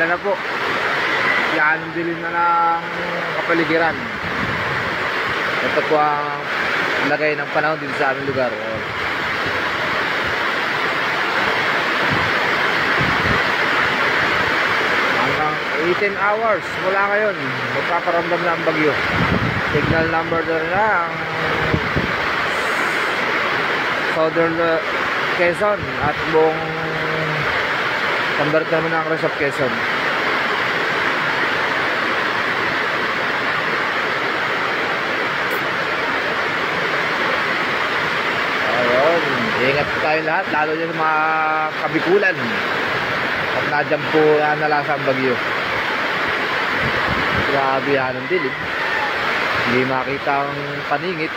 Umuulan na po. Yan, dilim na ng kapaligiran. Ito po ang lagay ng panahon dito sa aming lugar. Hanggang 18 hours mula ngayon, magpaparamdam na ang bagyo. Signal number na ang Southern Quezon at buong convert naman ang rest of Quezon. Ayun, ingat po tayo lahat, lalo dyan sa mga kabikulan at nadyan po nalasa ang bagyo. Grabe yan ang dilim, hindi makita ang paningit.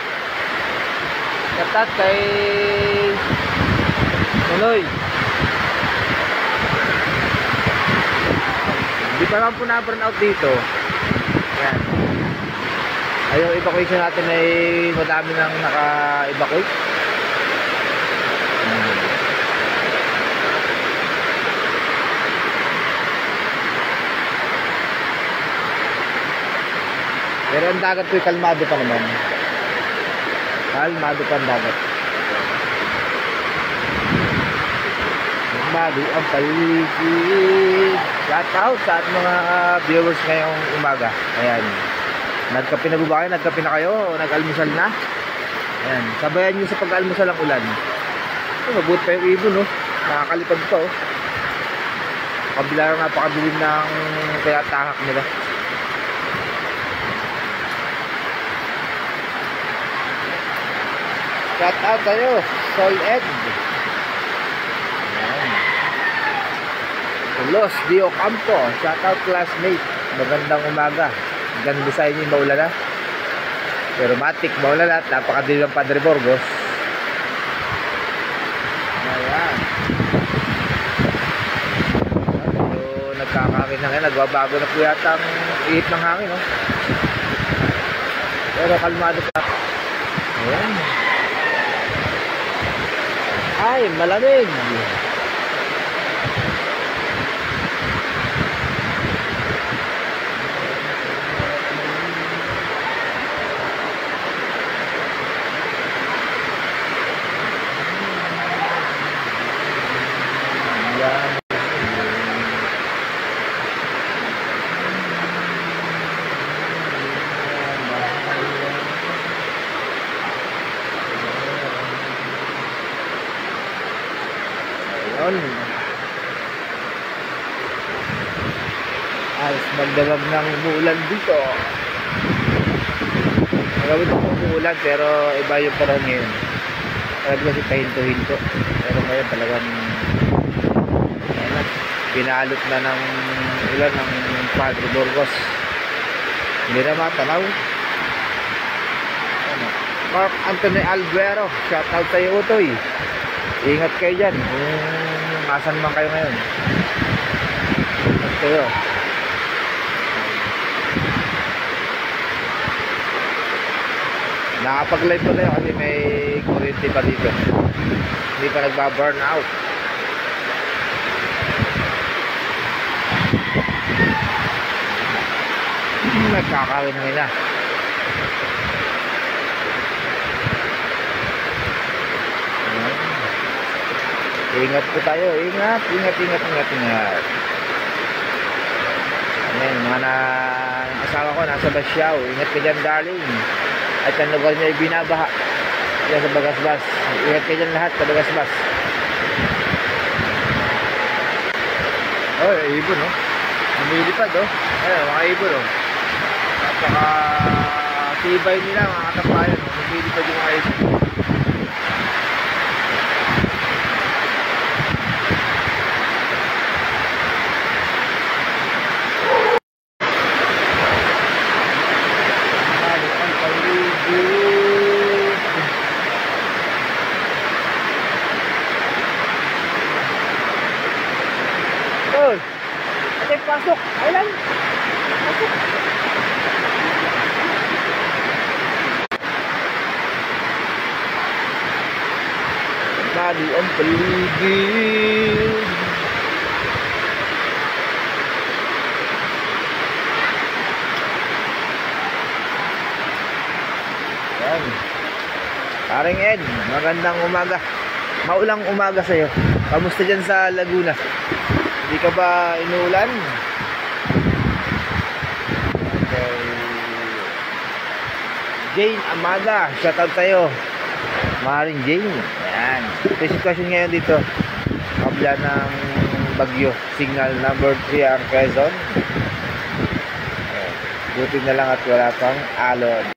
Katat kay Nunoy, hindi pa naman po na-burn out dito. Yan. Ay, yung evacuation natin ay madami nang naka-evacuate. Pero ang dagat po kalmado pa naman. Kalmado pa ang dagat. Kalmado ang paligid. Shout out sa ating mga viewers ngayong umaga. Ayan. Nagkape na ba kayo? Nagkape na kayo? O nag-almusal na? Ayan. Sabayan nyo sa pag-almusal ang ulan. Mabuti pa yung ibon, no? Nakakalipad pa, oh. Kabila lang napakadilim ng kaya tahak nila. Shout out tayo, Soy Ed. Los Dio Campo, shout out classmate. Magandang umaga. Ganda sa inyo, maulala. Pero matik, maulala at napakadilim ng Padre Burgos. Ayan. So, nagkakangin na ngayon. Nagbabago na po yata ang ihip ng hangin, no? Pero kalmado pa. Ayan. Ay, malamig. Ayos magdamag ng umuulan dito. Magawin ako umuulan pero iba yung parang ngayon. Talagang kasi pahinto-hinto. Pero ngayon talagang pinalot na ng ulan ng Padre Burgos. Hindi na matanaw. Mark Anthony Albuero, shout out sa'yo, Utoy. Ingat kayo dyan kung asan man kayo ngayon. Ingat kayo. Nakapag-live ko tayo kasi may kuryente pa dito. Hindi pa nagba-burn out. Nagkakawin na nila. Ingat po tayo. Ingat. Ayan, mga asawa ko nasa Basyao. Ingat ka dyan, darling. At ang lugar niya ay binabaha. Yan sa Bagasbas. Ingat kayo dyan lahat sa Bagasbas. Oh, ibon, oh. Lumilipad, oh. Ayan, mga ibon, oh. Napaka tibay nila, mga katapayan, oh. Lumilipad yung mga ibon. Pasok, ayun. Pasok. Mali ang paligid. Paring Ed, magandang umaga. Maulang umaga sa'yo. Kamusta dyan sa Laguna? Hindi ka ba inuulan? Okay. Jane Amada, shoutout sa'yo. Maring Jane. Ayan. Ito yung sitwasyon ngayon dito. Kabla ng bagyo. Signal number 3 ang Quezon. Buti na lang at wala pang alon.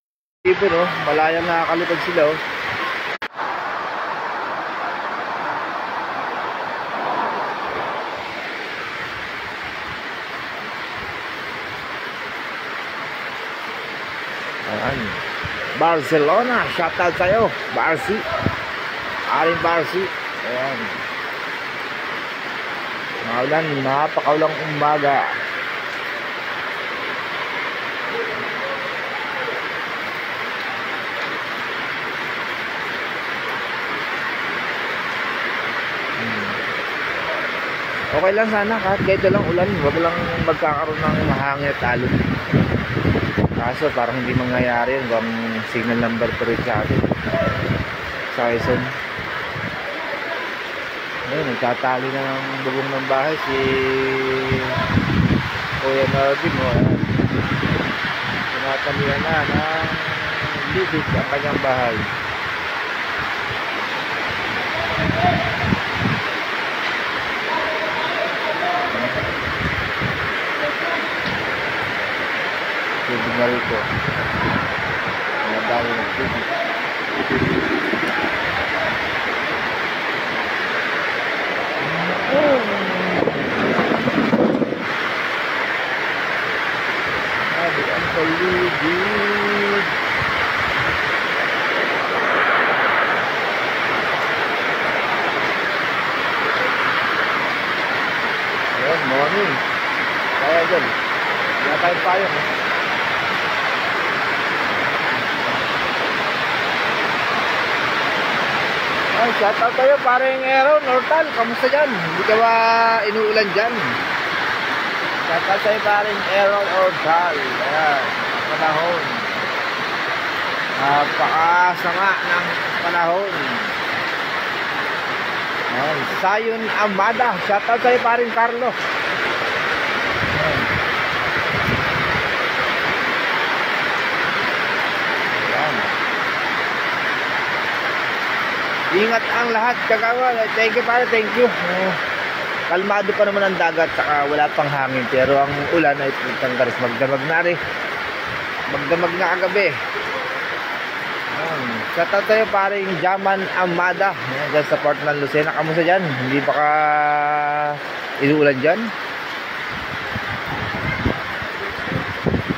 Ipo no, malayang nakakalipad sila oh. Ayan. Barcelona, shoutout sa'yo. Barsi. Aring Barsi. Ayan. Maulan, napakaulang umaga. Okay lang sana kahit ganito lang ulan, wag lang magkakaroon ng mahangin at alon. Kaso parang hindi mangyayari yun, bang signal number 3 sa atin sa Quezon. Ayun, nagtatali na ng bubong ng bahay si Kuya Marvin mo. Tinatalian na ng libig ang kanyang bahay. Tubig na rito. Nadali ng tubig. Sabi ang paligid. Ayan, morning. Kaya dyan. Wala tayong payong. Ay, shoutout tayo paring Aaron Nortal, kamusta dyan? Hindi ka ba inuulan dyan? Shoutout tayo paring Aaron Nortal. Ayan, panahon. Napakasama ng panahon. Ayan, Sayon Amada, shoutout tayo paring Carlo. Ayan. Ayan. Ingat ang lahat, kagawa. Thank you pare, thank you. Kalmado pa naman ang dagat, saka wala pang hangin. Pero ang ulan ay tanggaris, magdamag na rin. Magdamag na kagabi. Shoutout tayo paring Jaman Amada. Dyan sa Port ng Lucena. Kamusta dyan? Hindi ba ka inuulan dyan?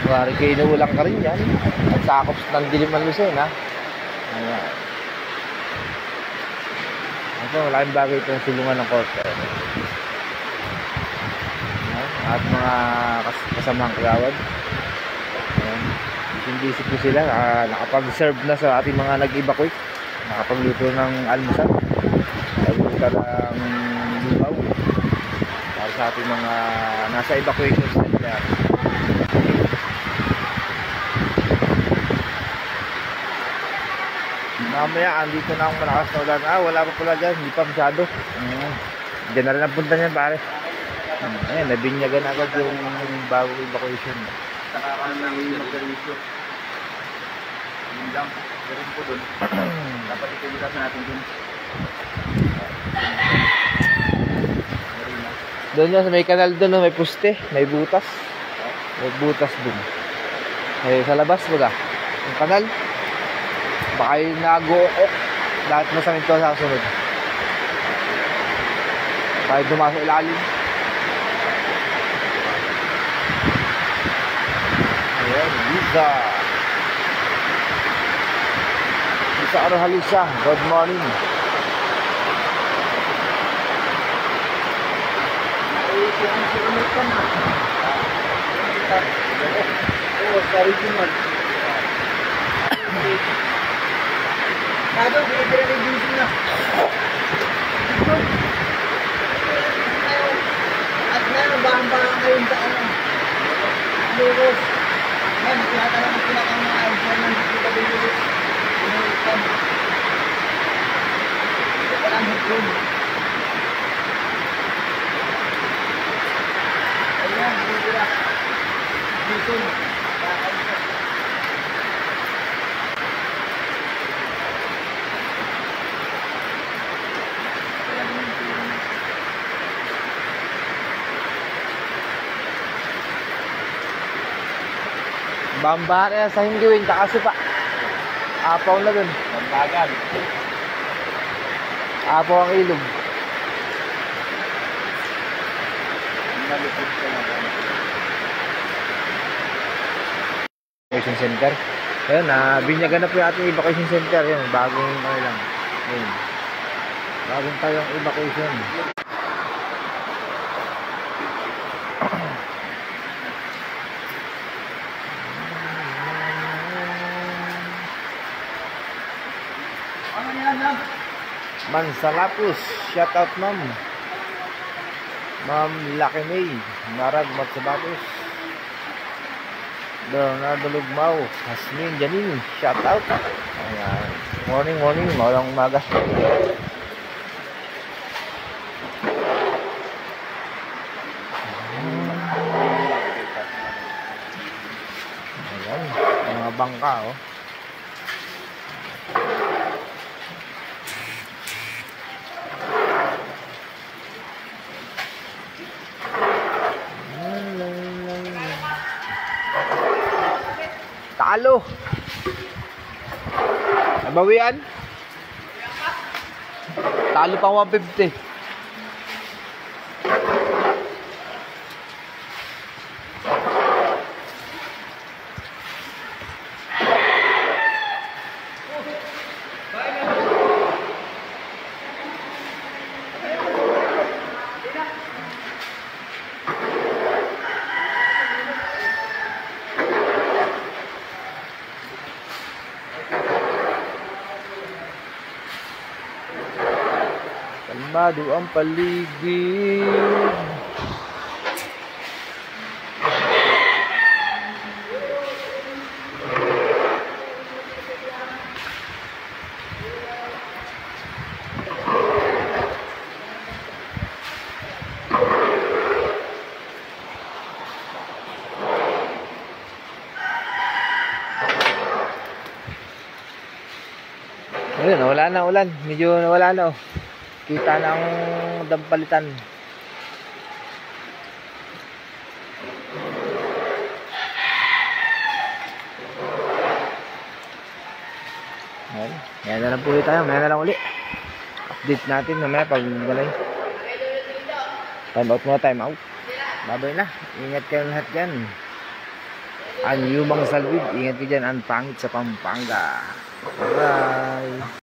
Mari kayo inuulan ka rin dyan. At sakop ng dilim ng Lucena. Ayan. So, malaking bagay itong silungan ng Corte. At mga kasamang kagawad. Hindi po sila. Nakapag-serve na sa ating mga nag-evacuate. Nakapagluto ng almusal. Nagluto ng lugaw. Para sa ating mga nasa evacuation center. Mamaya, andito na akong malakas na ulan. Wala pa pala dyan. Hindi pa masyado. Diyan na rin ang punta niyan, pare. Ayan, nabinyagan agad yung bagong evacuation. Nakakaroon ng mag-servicio. Yung lang, garin po dun. Dapat itulitas natin dun. Doon yan, may kanal doon, may puste, may butas. May butas doon. Sa labas baga. Yung kanal. Baka yung nag-uok. Lahat na sa minto sa sunod. Kahit dumasa ilalim. Ayan, Lisa. Lisa Arohalisa, good morning. Sorry, Jimon. Nado, pinag-review na. At ngayon, bahang-bahang ngayon sa ano. Lurus. Ngayon, tinatanong mga answer ng dito. Bison. Ayan, bibira. Bison. Bamba na yan sa hinggiwin, tsaka supa. Apaw na dun. Pagbagan. Apaw ang ilog. Malupit ka lang. Evacuation center. Ayun, binyagan na po yung ating evacuation center. Yun, bagong ano lang. Ayun. Bagong tayong evacuation. Ano yan, ma'am? Mansalapus, shout out ma'am. Ma'am Lucky May, Marag Matsabatos. Leonardo Lugmao, Hasmin Janine, shout out. Ayan. Morning, maulang umaga. Ayan, mga bangka oh. Talo. Nabawian? Talo pang 150. Kalmado ang paligid. Ayun, nawala na ulan. Medyo nawala na oh. Kita na ang dampalitan. Ayan. Yan na lang po ulit tayo. Maya na lang uli. Update natin mamaya pag galay. Time out muna, time out. Babay na. Ingat kayo lahat dyan. Ang Yumang Salvid. Ingat kayo dyan. Ang pangit sa Pampanga. Bye.